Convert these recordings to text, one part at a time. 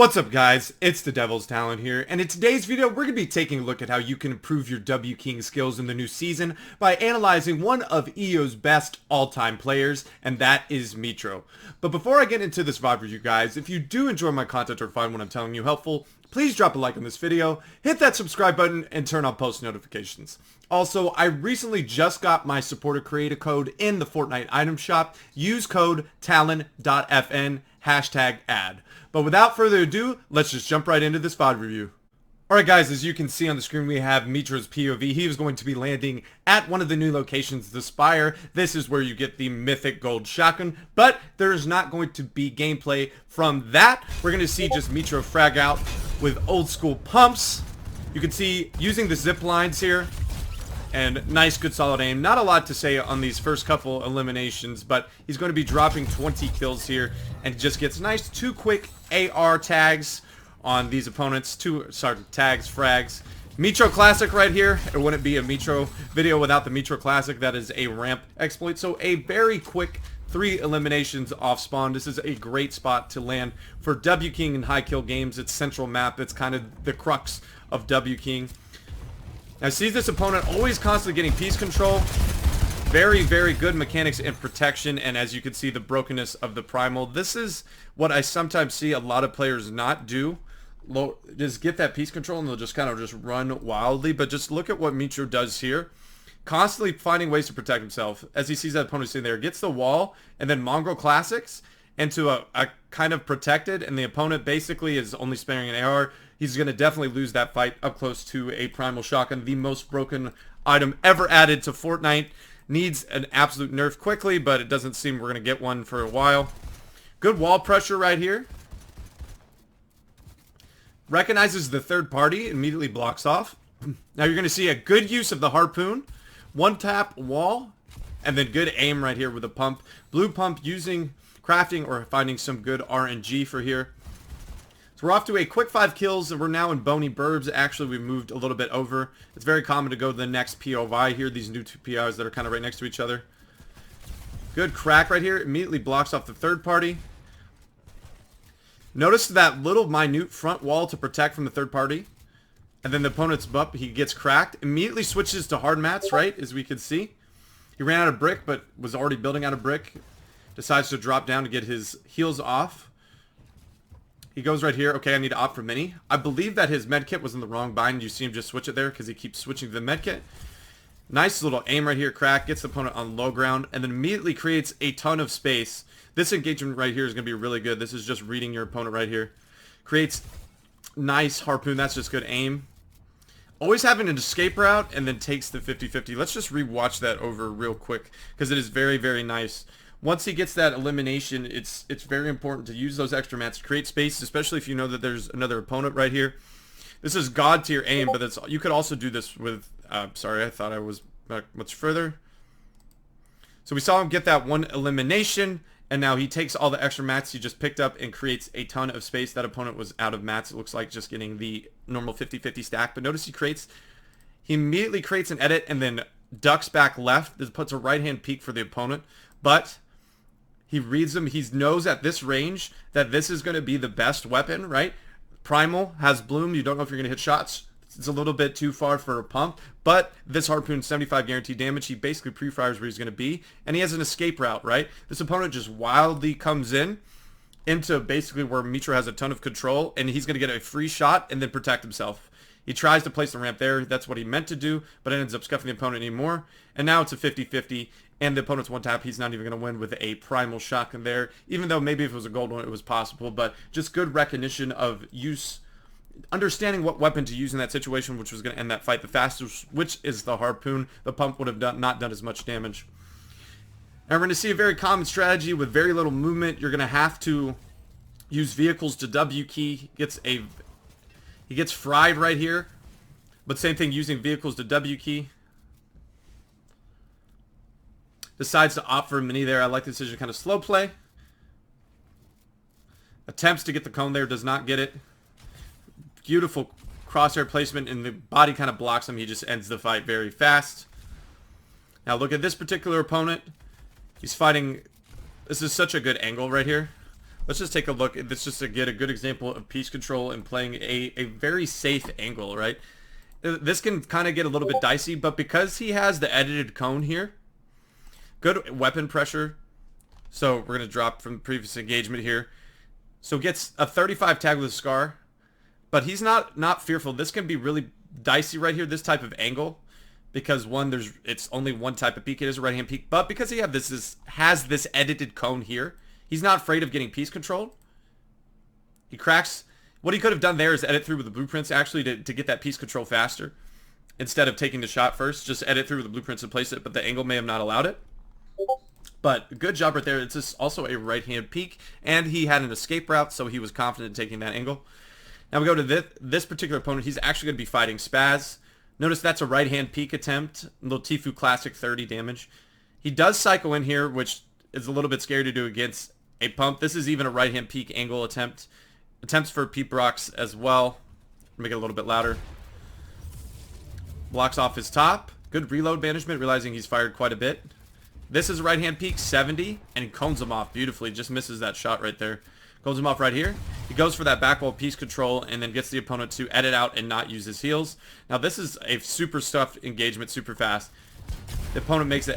What's up guys, it's the Devil's Talent here, and in today's video we're going to be taking a look at how you can improve your W King skills in the new season by analyzing one of EO's best all-time players, and that is Mitr0. But before I get into this VOD review guys, if you do enjoy my content or find what I'm telling you helpful, please drop a like on this video, hit that subscribe button, and turn on post notifications. Also, I recently just got my supporter creator code in the Fortnite item shop. Use code TALON.FN #ad. But without further ado, let's just jump right into this VOD review. Alright guys, as you can see on the screen we have Mitr0's POV. He was going to be landing at one of the new locations, the Spire. This is where you get the mythic gold shotgun, but there's not going to be gameplay from that. We're going to see just Mitr0 frag out with old school pumps. You can see using the zip lines here. And nice, good, solid aim. Not a lot to say on these first couple eliminations, but he's going to be dropping 20 kills here and just gets nice 2 quick AR tags on these opponents. 2 tags, frags. Mitr0 Classic right here. It wouldn't be a Mitr0 video without the Mitr0 Classic. That is a ramp exploit. So a very quick 3 eliminations off spawn. This is a great spot to land for W King in high kill games. It's central map. It's kind of the crux of W King. Now sees this opponent always constantly getting piece control. Very, very good mechanics and protection, and as you can see the brokenness of the primal. This is what I sometimes see a lot of players not do. Just get that piece control and they'll just kind of just run wildly. But just look at what Mitr0 does here. Constantly finding ways to protect himself. As he sees that opponent sitting there, gets the wall, and then Mongrel Classics into a kind of protected, and the opponent basically is only sparing an AR. He's going to definitely lose that fight up close to a primal shotgun. The most broken item ever added to Fortnite. Needs an absolute nerf quickly, but it doesn't seem we're going to get one for a while. Good wall pressure right here. Recognizes the third party, immediately blocks off. Now you're going to see a good use of the harpoon. One tap wall, and then good aim right here with a pump. Blue pump using crafting or finding some good RNG for here. So we're off to a quick 5 kills, and we're now in Bony Burbs. Actually, we moved a little bit over. It's very common to go to the next POI here, these new 2 POIs that are kind of right next to each other. Good crack right here. Immediately blocks off the third party. Notice that little minute front wall to protect from the third party. And then the opponent's up, he gets cracked. Immediately switches to hard mats, right, as we can see. He ran out of brick, but was already building out of brick. Decides to drop down to get his heals off. He goes right here. Okay, I need to opt for mini. I believe that his medkit was in the wrong bind. You see him just switch it there because he keeps switching to the medkit. Nice little aim right here. Crack. Gets the opponent on low ground and then immediately creates a ton of space. This engagement right here is going to be really good. This is just reading your opponent right here. Creates nice harpoon. That's just good aim. Always having an escape route and then takes the 50-50. Let's just rewatch that over real quick because it is very, very nice. Once he gets that elimination, it's very important to use those extra mats to create space, especially if you know that there's another opponent right here. This is god tier aim, but you could also do this with... sorry, I thought I was back much further. So we saw him get that one elimination, and now he takes all the extra mats he just picked up and creates a ton of space. That opponent was out of mats. It looks like just getting the normal 50-50 stack. But notice he immediately creates an edit and then ducks back left. This puts a right-hand peek for the opponent, but... he reads them. He knows at this range that this is going to be the best weapon, right? Primal has bloom. You don't know if you're going to hit shots. It's a little bit too far for a pump. But this harpoon, 75 guaranteed damage. He basically pre-fires where he's going to be. And he has an escape route, right? This opponent just wildly comes into basically where Mitr0 has a ton of control. And he's going to get a free shot and then protect himself. He tries to place the ramp there. That's what he meant to do. But it ends up scuffing the opponent anymore. And now it's a 50-50. And the opponent's one tap, he's not even going to win with a primal shotgun there. Even though maybe if it was a gold one, it was possible. But just good recognition of use, understanding what weapon to use in that situation, which was going to end that fight the fastest, which is the harpoon. The pump would have not done as much damage. And we're going to see a very common strategy with very little movement. You're going to have to use vehicles to W key. He gets fried right here. But same thing, using vehicles to W key. Decides to opt for a mini there. I like the decision, kind of slow play. Attempts to get the cone there, does not get it. Beautiful crosshair placement, and the body kind of blocks him. He just ends the fight very fast. Now look at this particular opponent. He's fighting... this is such a good angle right here. Let's just take a look. This just to get a good example of piece control and playing a very safe angle, right? This can kind of get a little bit dicey, but because he has the edited cone here, good weapon pressure. So we're going to drop from the previous engagement here. So gets a 35 tag with a scar, but he's not fearful. This can be really dicey right here, this type of angle, because one, it's only one type of peek. It is a right-hand peek, but because he has this edited cone here, he's not afraid of getting piece controlled. He cracks. What he could have done there is edit through with the blueprints actually to get that piece control faster. Instead of taking the shot first, just edit through with the blueprints and place it, but the angle may have not allowed it. But good job right there. It's just also a right-hand peek, and he had an escape route, so he was confident in taking that angle. Now we go to this particular opponent. He's actually going to be fighting Spaz. Notice that's a right-hand peek attempt. A little Tfue Classic 30 damage. He does cycle in here, which is a little bit scary to do against a pump. This is even a right-hand peek angle attempt. Attempts for peep rocks as well. Make it a little bit louder. Blocks off his top. Good reload management, realizing he's fired quite a bit. This is right-hand peek, 70, and he cones him off beautifully. Just misses that shot right there. Cones him off right here. He goes for that back wall piece control and then gets the opponent to edit out and not use his heals. Now this is a super stuffed engagement, super fast. The opponent makes an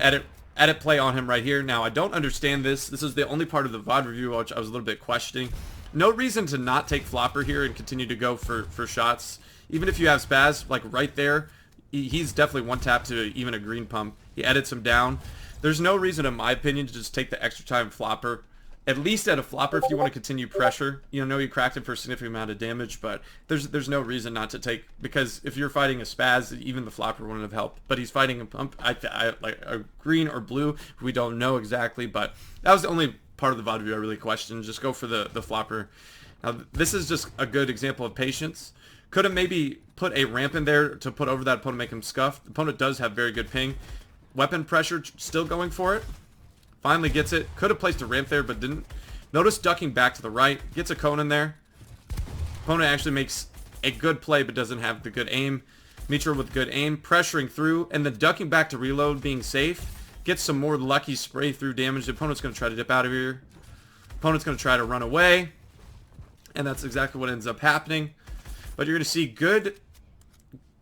edit play on him right here. Now I don't understand this. This is the only part of the VOD review which I was a little bit questioning. No reason to not take flopper here and continue to go for shots. Even if you have Spaz, like right there, he's definitely one tap to even a green pump. He edits him down. There's no reason, in my opinion, to just take the extra time flopper. At least at a flopper if you want to continue pressure. You know you cracked him for a significant amount of damage, but there's no reason not to take, because if you're fighting a Spaz, even the flopper wouldn't have helped. But he's fighting a pump, like a green or blue. We don't know exactly, but that was the only part of the VOD review I really questioned. Just go for the flopper. Now this is just a good example of patience. Could have maybe put a ramp in there to put over that opponent, make him scuff. The opponent does have very good ping. Weapon pressure, still going for it. Finally gets it. Could have placed a ramp there, but didn't. Notice ducking back to the right. Gets a cone in there. Opponent actually makes a good play, but doesn't have the good aim. Mitr0 with good aim. Pressuring through, and then ducking back to reload, being safe. Gets some more lucky spray through damage. The opponent's going to try to dip out of here. Opponent's going to try to run away. And that's exactly what ends up happening. But you're going to see good...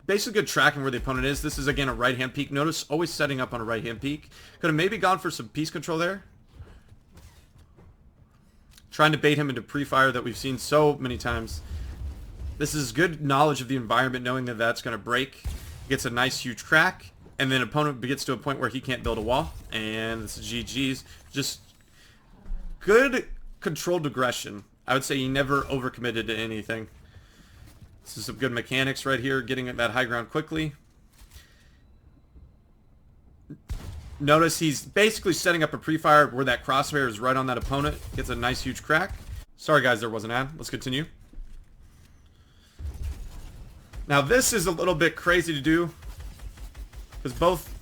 basically good tracking where the opponent is. This is again a right hand peek. Notice always setting up on a right hand peek. Could have maybe gone for some piece control there. Trying to bait him into pre-fire that we've seen so many times. This is good knowledge of the environment, knowing that that's going to break. Gets a nice huge crack. And then opponent gets to a point where he can't build a wall. And this is GG's. Just good controlled aggression. I would say he never overcommitted to anything. This is some good mechanics right here, getting at that high ground quickly. Notice he's basically setting up a pre-fire where that crosshair is right on that opponent. Gets a nice huge crack. Sorry guys, there was an ad. Let's continue. Now this is a little bit crazy to do, because both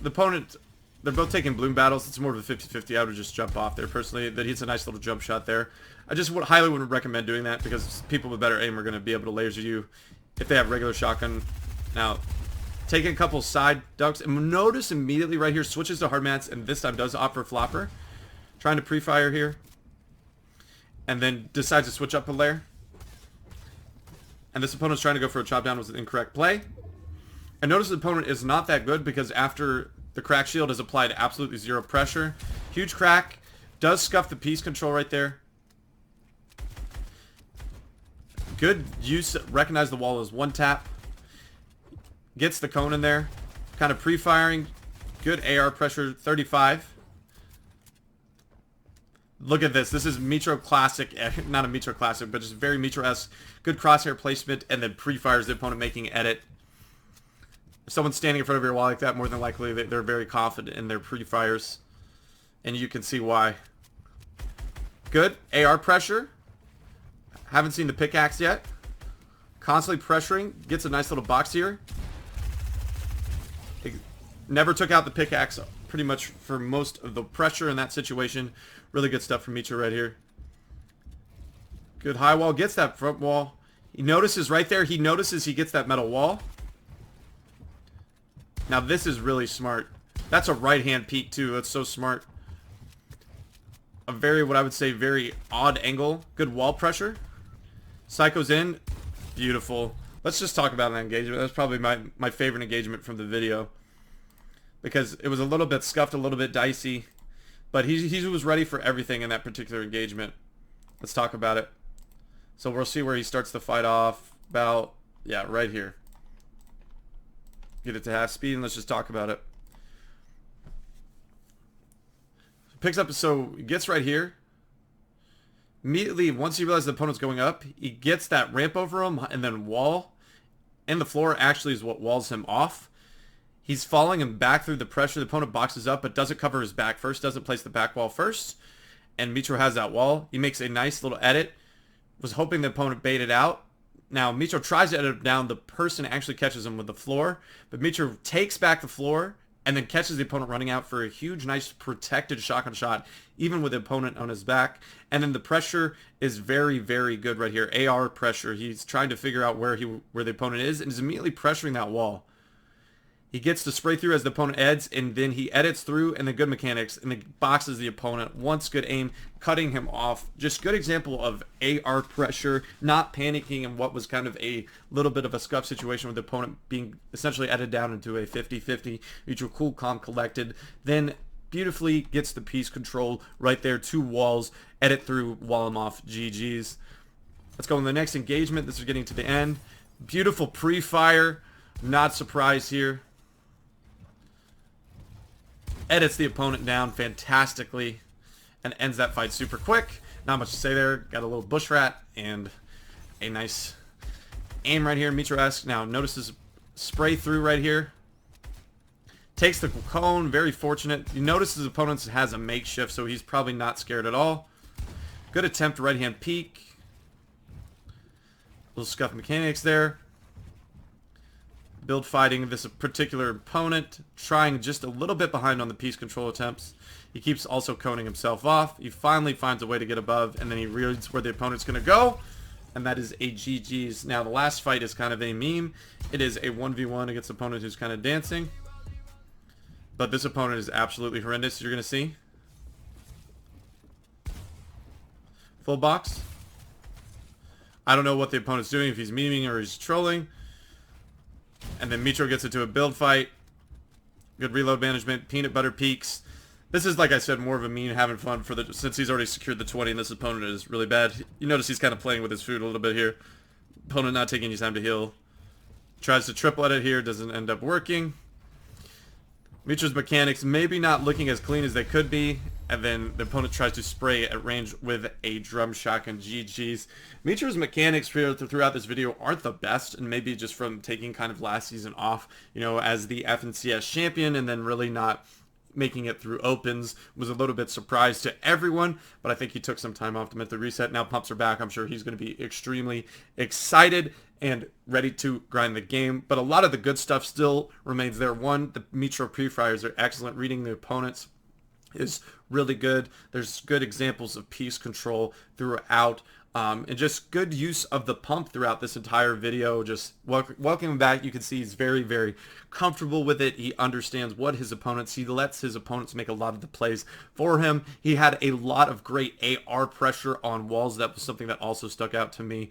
the opponent, they're both taking bloom battles. It's more of a 50-50. I would just jump off there personally. That hits a nice little jump shot there. I just highly wouldn't recommend doing that, because people with better aim are going to be able to laser you if they have regular shotgun. Now, taking a couple side ducks, and notice immediately right here, switches to hard mats, and this time does opt for flopper. Trying to pre-fire here. And then decides to switch up a layer. And this opponent's trying to go for a chop down, was an incorrect play. And notice the opponent is not that good, because after the crack shield is applied absolutely zero pressure. Huge crack. Does scuff the piece control right there. Good use. Recognize the wall as one tap. Gets the cone in there. Kind of pre-firing. Good AR pressure. 35. Look at this. This is Mitr0 classic. Not a Mitr0 classic, but just very Mitr0-esque. Good crosshair placement, and then pre-fires the opponent, making edit. If someone's standing in front of your wall like that, more than likely they're very confident in their pre-fires. And you can see why. Good AR pressure. Haven't seen the pickaxe yet. Constantly pressuring. Gets a nice little box here. Never took out the pickaxe pretty much for most of the pressure in that situation. Really good stuff from Mitr0 right here. Good high wall. Gets that front wall. He notices right there. He notices he gets that metal wall. Now this is really smart. That's a right hand peek too. That's so smart. a very, what I would say, very odd angle. Good wall pressure. Psycho's in. Beautiful. Let's just talk about that engagement. That's probably my favorite engagement from the video. Because it was a little bit scuffed, a little bit dicey. But he was ready for everything in that particular engagement. Let's talk about it. So we'll see where he starts the fight off. About, yeah, right here. Get it to half speed and let's just talk about it. Picks up, so he gets right here. Immediately, once he realizes the opponent's going up, he gets that ramp over him and then wall. And the floor actually is what walls him off. He's falling him back through the pressure. The opponent boxes up but doesn't cover his back first, doesn't place the back wall first. And Mitr0 has that wall. He makes a nice little edit. Was hoping the opponent baited out. Now, Mitr0 tries to edit him down. The person actually catches him with the floor. But Mitr0 takes back the floor and then catches the opponent running out for a huge, nice, protected shotgun shot, even with the opponent on his back. And then the pressure is very, very good right here. AR pressure. He's trying to figure out where the opponent is and is immediately pressuring that wall. He gets to spray through as the opponent edits, and then he edits through, and then good mechanics, and then boxes the opponent. Once good aim, cutting him off. Just good example of AR pressure, not panicking in what was kind of a little bit of a scuff situation with the opponent being essentially edited down into a 50-50. Mitr0 cool, calm, collected. Then beautifully gets the piece control right there, 2 walls, edit through, wall him off, GG's. Let's go on the next engagement. This is getting to the end. Beautiful pre-fire. Not surprised here. Edits the opponent down fantastically and ends that fight super quick. Not much to say there. Got a little bush rat and a nice aim right here. Mitr0-esque. Now notice this spray through right here. Takes the cone. Very fortunate. You notice his opponent has a makeshift, so he's probably not scared at all. Good attempt right hand peek. Little scuff mechanics there. Build fighting this particular opponent, trying just a little bit behind on the piece control attempts. He keeps also coning himself off. He finally finds a way to get above, and then he reads where the opponent's going to go, and that is a GG's. Now, the last fight is kind of a meme. It is a 1v1 against an opponent who's kind of dancing, but this opponent is absolutely horrendous, you're going to see. Full box. I don't know what the opponent's doing, if he's memeing or he's trolling. And then Mitr0 gets into a build fight. Good reload management. Peanut butter peaks. This is, like I said, more of a meme, having fun since he's already secured the 20 and this opponent is really bad. You notice he's kind of playing with his food a little bit here. Opponent not taking any time to heal. Tries to triple edit here. Doesn't end up working. Mitr0's mechanics maybe not looking as clean as they could be. And then the opponent tries to spray at range with a drum shotgun. GG's. Mitr0's mechanics throughout this video aren't the best, and maybe just from taking kind of last season off, you know, as the FNCS champion, and then really not making it through opens. Was a little bit surprised to everyone, but I think he took some time off to make the reset. Now pumps are back. I'm sure he's going to be extremely excited and ready to grind the game. But a lot of the good stuff still remains there. One, the Mitr0 pre-fires are excellent. Reading the opponents is really good. There's good examples of piece control throughout, and just good use of the pump throughout this entire video. Just welcoming back, you can see he's very, very comfortable with it. He understands what his opponents, he lets his opponents make a lot of the plays for him. He had a lot of great AR pressure on walls. That was something that also stuck out to me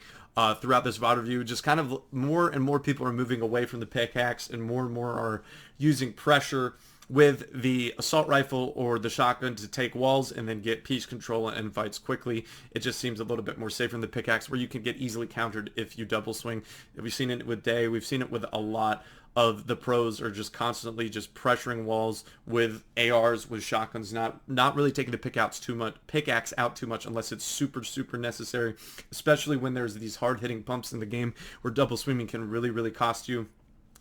throughout this VOD review. Just kind of more and more people are moving away from the pickaxe, and more are using pressure with the assault rifle or the shotgun to take walls and then get piece control and fights quickly. It just seems a little bit more safe from the pickaxe, where you can get easily countered if you double swing. We've seen it with Day. We've seen it with a lot of the pros, are just constantly just pressuring walls with ARs, with shotguns, not really taking the pickaxe out too much unless it's super necessary, especially when there's these hard-hitting pumps in the game where double swinging can really cost you.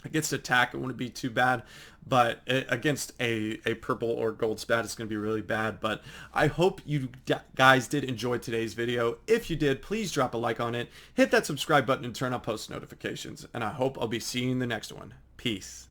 Against attack, it wouldn't be too bad, but against a purple or gold spat, it's going to be really bad. But I hope you guys did enjoy today's video. If you did, please drop a like on it, hit that subscribe button, and turn on post notifications. And I hope I'll be seeing you in the next one. Peace.